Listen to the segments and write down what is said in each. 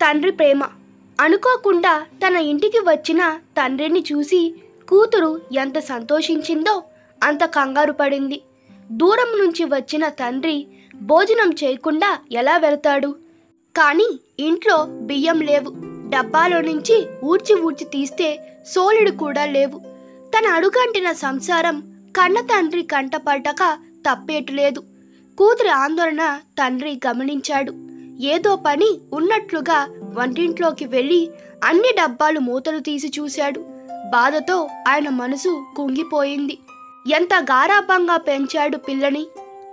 తండ్రి ప్రేమ. అనుకోకుండా తన ఇంటికి వచ్చిన తండ్రిని చూసి కూతురు ఎంత సంతోషించిందో అంత కంగారు పడింది. దూరం నుంచి వచ్చిన తండ్రి భోజనం చేయకుండా ఎలా వెళ్తాడు? కానీ ఇంట్లో బియ్యం లేవు. డబ్బాలో నుంచి ఊడ్చి తీస్తే సోలెడు కూడా లేవు. తన అడుగంటిన సంసారం కన్న తండ్రి కంటపడ్డక తప్పేటులేదు. కూతురి ఆందోళన తండ్రి గమనించాడు. ఏదో పని ఉన్నట్లుగా వంటింట్లోకి వెళ్ళి అన్ని డబ్బాలు మూతలు తీసి చూశాడు. బాధతో ఆయన మనసు కుంగిపోయింది. ఎంత గారాబంగా పెంచాడు పిల్లని.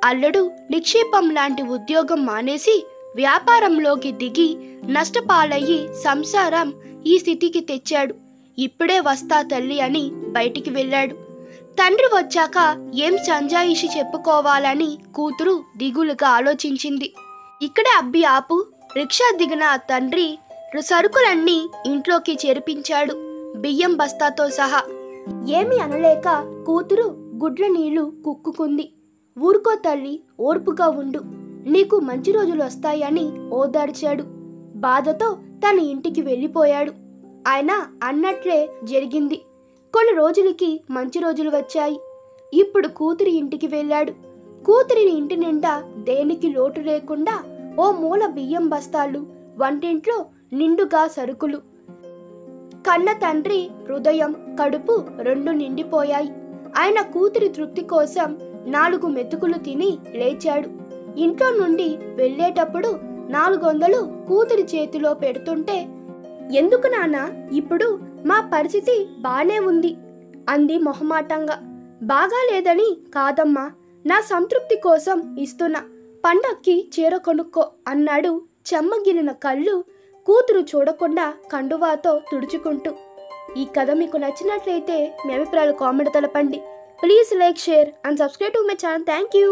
అల్లుడు నిక్షేపం లాంటి ఉద్యోగం మానేసి వ్యాపారంలోకి దిగి నష్టపాలయ్యి సంసారం ఈ స్థితికి తెచ్చాడు. ఇప్పుడే వస్తా తల్లి అని బయటికి వెళ్ళాడు. తండ్రి వచ్చాక ఏం సంజాయిషి చెప్పుకోవాలని కూతురు దిగులుగా ఆలోచించింది. ఇక్కడే అబ్బి ఆపు. రిక్షా దిగిన తండ్రి సరుకులన్నీ ఇంట్లోకి చేర్పించాడు, బియ్యం బస్తాతో సహా. ఏమి అనలేక కూతురు గుడ్ల నీళ్లు కుక్కుకుంది. ఊరుకో తల్లి, ఓర్పుగా ఉండు, నీకు మంచి రోజులు వస్తాయని ఓదార్చాడు. బాధతో తన ఇంటికి వెళ్ళిపోయాడు. ఆయన అన్నట్లే జరిగింది. కొన్ని రోజులకి మంచి రోజులు వచ్చాయి. ఇప్పుడు కూతురి ఇంటికి వెళ్ళాడు. కూతురి ఇంటి నిండా దేనికి లోటు లేకుండా ఓ మూల బియ్యం బస్తాలు, వంటింట్లో నిండుగా సరుకులు. కన్న తండ్రి హృదయం, కడుపు రెండు నిండిపోయాయి. ఆయన కూతురి తృప్తి కోసం 4 మెతుకులు తిని లేచాడు. ఇంట్లో నుండి వెళ్ళేటప్పుడు 400 కూతురి చేతిలో పెడుతుంటే, ఎందుకు నాన్న, ఇప్పుడు మా పరిస్థితి బానే ఉంది అంది మొహమాటంగా. బాగాలేదని కాదమ్మా, నా సంతృప్తి కోసం ఇస్తున్నా, పండక్కి చీర కొనుక్కో అన్నాడు చెమ్మగిలిన కళ్ళు కూతురు చూడకుండా కండువాతో తుడుచుకుంటూ. ఈ కథ మీకు నచ్చినట్లయితే మీ అభిప్రాయాలు కామెంట్ తెలపండి. Please like, share and subscribe to my channel. Thank you.